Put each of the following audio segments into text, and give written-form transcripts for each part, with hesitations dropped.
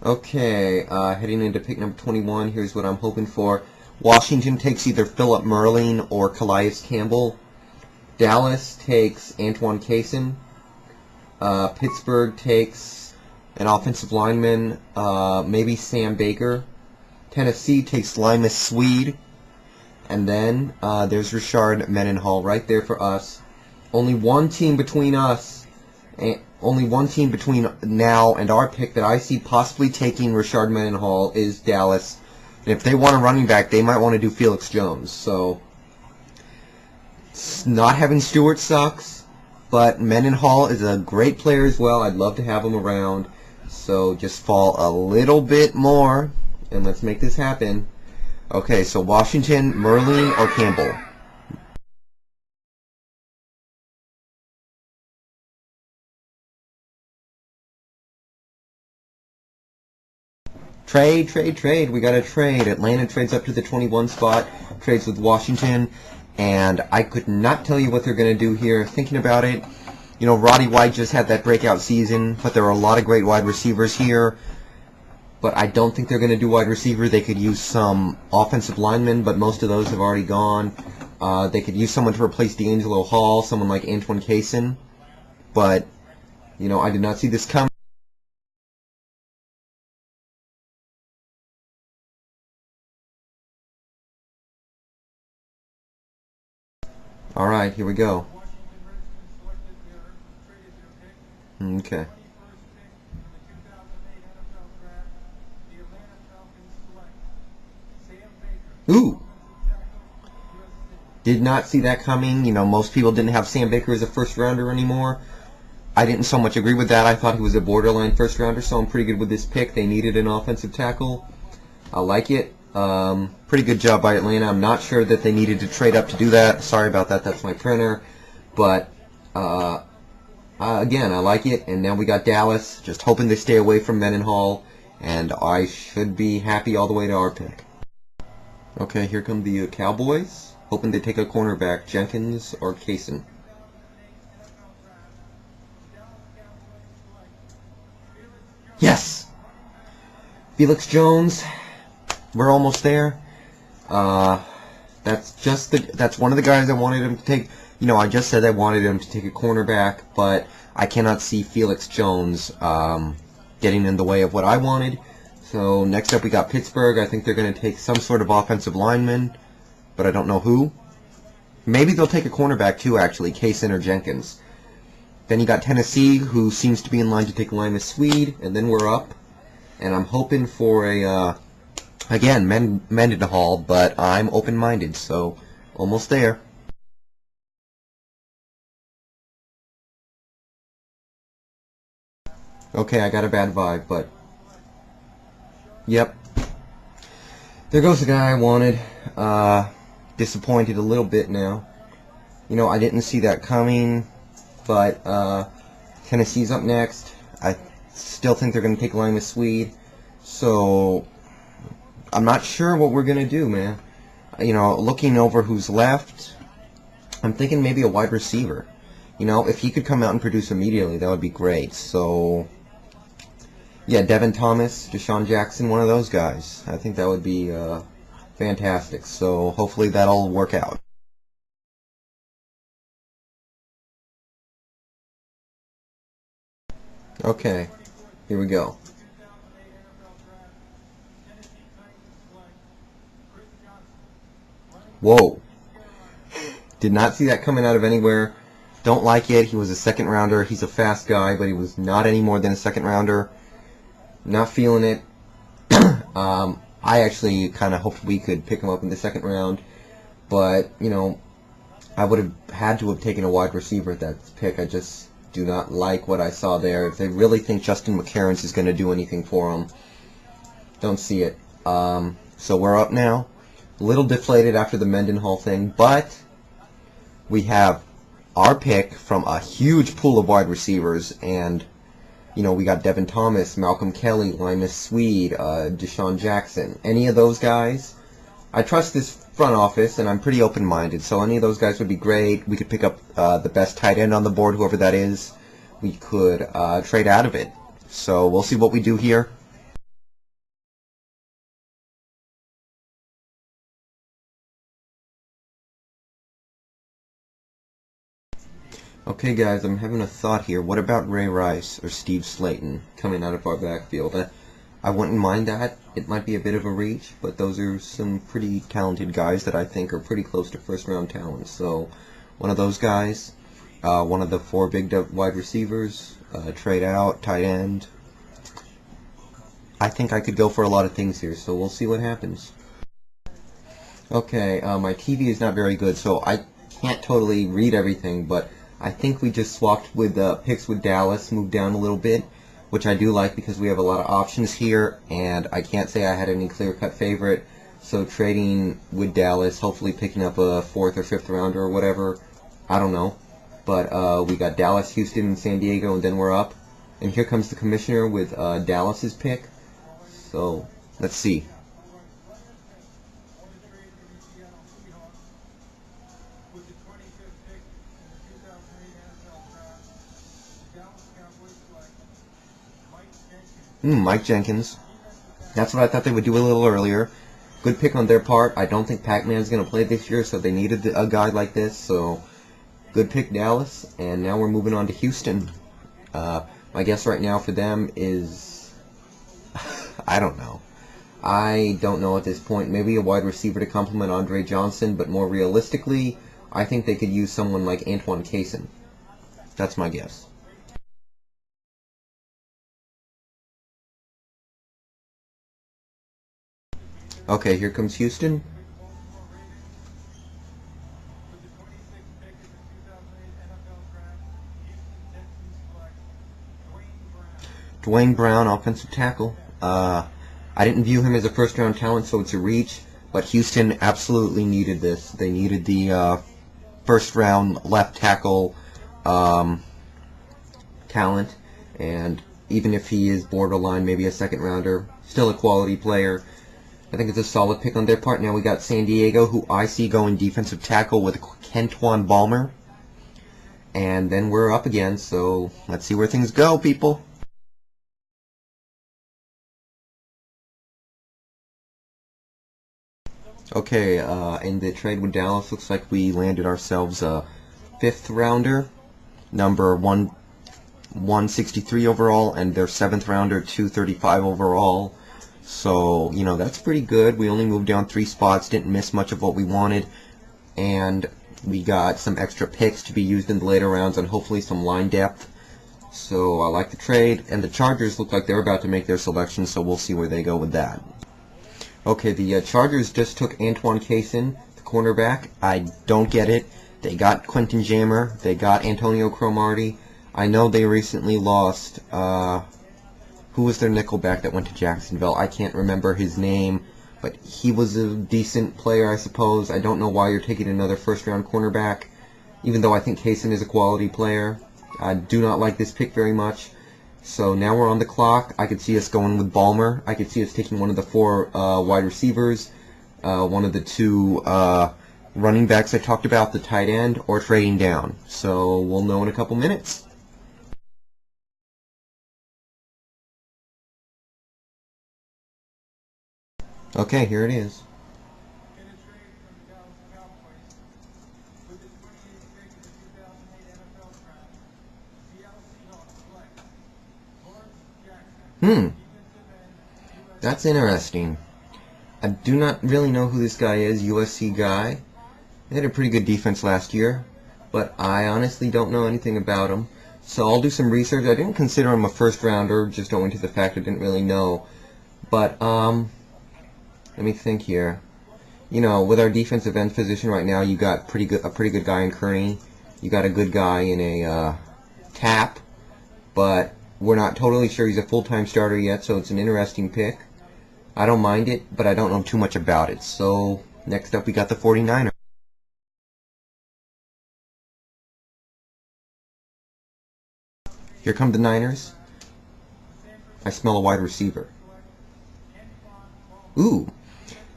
Okay, heading into pick number 21, here's what I'm hoping for. Washington takes either Philip Merlin or Calais Campbell. Dallas takes Antoine Cason. Pittsburgh takes an offensive lineman, maybe Sam Baker. Tennessee takes Limas Swede. And then there's Richard Mendenhall right there for us. Only one team between us, only one team between now and our pick that I see possibly taking Richard Mendenhall is Dallas. And if they want a running back, they might want to do Felix Jones. So not having Stewart sucks, but Mendenhall is a great player as well. I'd love to have him around. So just fall a little bit more, and let's make this happen. Okay, so Washington, Merlin, or Campbell? Trade. We got a trade. Atlanta trades up to the 21 spot, trades with Washington, and I could not tell you what they're going to do here. Thinking about it, you know, Roddy White just had that breakout season, but there are a lot of great wide receivers here. But I don't think they're going to do wide receiver. They could use some offensive linemen, but most of those have already gone. They could use someone to replace D'Angelo Hall, someone like Antoine Cason. But, you know, I did not see this coming. Alright, here we go. Okay. Ooh! Did not see that coming. You know, most people didn't have Sam Baker as a first rounder anymore. I didn't so much agree with that. I thought he was a borderline first rounder, so I'm pretty good with this pick. They needed an offensive tackle. I like it. Pretty good job by Atlanta. I'm not sure that they needed to trade up to do that. Sorry about that. That's my printer. But, again, I like it. And now we got Dallas. Just hoping they stay away from Mendenhall. And I should be happy all the way to our pick. Okay, here come the Cowboys. Hoping they take a cornerback, Jenkins or Cason. Yes! Felix Jones. We're almost there. That's one of the guys I wanted him to take. You know, I just said I wanted him to take a cornerback, but I cannot see Felix Jones getting in the way of what I wanted. So next up we got Pittsburgh. I think they're going to take some sort of offensive lineman, but I don't know who. Maybe they'll take a cornerback too, actually, Cason or Jenkins. Then you got Tennessee, who seems to be in line to take Limas Swede, and then we're up. And I'm hoping for a, again, Mendenhall, but I'm open-minded, so almost there. Okay, I got a bad vibe, but yep. There goes the guy I wanted. Disappointed a little bit now. You know, I didn't see that coming, but Tennessee's up next. I still think they're going to take Limas Swede, so I'm not sure what we're going to do, man. You know, looking over who's left, I'm thinking maybe a wide receiver. You know, if he could come out and produce immediately, that would be great. So, yeah, Devin Thomas, Deshaun Jackson, one of those guys. I think that would be fantastic. So hopefully that'll work out. Okay, here we go. Whoa. Did not see that coming out of anywhere. Don't like it. He was a second rounder. He's a fast guy, but he was not any more than a second rounder. Not feeling it. I actually kind of hoped we could pick him up in the second round, but, you know, I would have had to have taken a wide receiver at that pick. I just do not like what I saw there. If they really think Justin McCarron is going to do anything for them, don't see it. So we're up now. A little deflated after the Mendenhall thing, but we have our pick from a huge pool of wide receivers, and you know, we got Devin Thomas, Malcolm Kelly, Limas Swede, Deshaun Jackson. Any of those guys? I trust this front office, and I'm pretty open-minded, so any of those guys would be great. We could pick up the best tight end on the board, whoever that is. We could trade out of it. So we'll see what we do here. Okay, guys, I'm having a thought here. What about Ray Rice or Steve Slayton coming out of our backfield? I wouldn't mind that. It might be a bit of a reach, but those are some pretty talented guys that I think are pretty close to first-round talent. So, one of those guys, one of the four big wide receivers, trade out, tight end. I think I could go for a lot of things here, so we'll see what happens. Okay, my TV is not very good, so I can't totally read everything, but I think we just swapped with picks with Dallas, moved down a little bit, which I do like because we have a lot of options here, and I can't say I had any clear-cut favorite, so trading with Dallas, hopefully picking up a 4th or 5th rounder or whatever, I don't know, but we got Dallas, Houston, and San Diego, and then we're up, and here comes the commissioner with Dallas's pick, so let's see. Mike Jenkins. That's what I thought they would do a little earlier. Good pick on their part. I don't think Pac-Man's going to play this year, so they needed a guy like this. So, good pick, Dallas. And now we're moving on to Houston. My guess right now for them is... I don't know. I don't know at this point. Maybe a wide receiver to complement Andre Johnson, but more realistically, I think they could use someone like Antoine Cason. That's my guess. Okay, here comes Houston. Dwayne Brown, offensive tackle. I didn't view him as a first-round talent, so it's a reach. But Houston absolutely needed this. They needed the first-round left tackle talent. And even if he is borderline, maybe a second-rounder, still a quality player. I think it's a solid pick on their part. Now we got San Diego, who I see going defensive tackle with Kentwan Balmer. And then we're up again, so let's see where things go, people. Okay, in the trade with Dallas, looks like we landed ourselves a 5th rounder, number 163 overall, and their 7th rounder, 235 overall. So, you know, that's pretty good. We only moved down 3 spots, didn't miss much of what we wanted, and we got some extra picks to be used in the later rounds and hopefully some line depth. So I like the trade, and the Chargers look like they're about to make their selection, so we'll see where they go with that. Okay, the Chargers just took Antoine Cason, the cornerback. I don't get it. They got Quentin Jammer. They got Antonio Cromartie. I know they recently lost... who was their nickelback that went to Jacksonville? I can't remember his name, but he was a decent player, I suppose. I don't know why you're taking another first-round cornerback, even though I think Cason is a quality player. I do not like this pick very much. So now we're on the clock. I could see us going with Balmer. I could see us taking one of the 4 wide receivers, one of the 2 running backs I talked about, the tight end, or trading down. So we'll know in a couple minutes. Okay, here it is. That's interesting. I do not really know who this guy is, USC guy. They had a pretty good defense last year, but I honestly don't know anything about him. So I'll do some research. I didn't consider him a first rounder, just owing to the fact I didn't really know. But, let me think here. You know, with our defensive end position right now, you got a pretty good guy in Kearney. You got a good guy in a Tap, but we're not totally sure he's a full-time starter yet, so it's an interesting pick. I don't mind it, but I don't know too much about it. So next up, we got the 49ers. Here come the Niners. I smell a wide receiver. Ooh,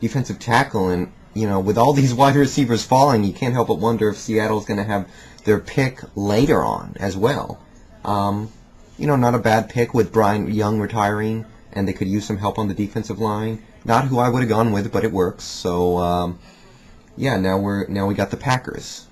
defensive tackle, and you know, with all these wide receivers falling, you can't help but wonder if Seattle's going to have their pick later on as well. You know, not a bad pick with Brian Young retiring, and they could use some help on the defensive line. Not who I would have gone with, but it works. So, yeah, now we got the Packers.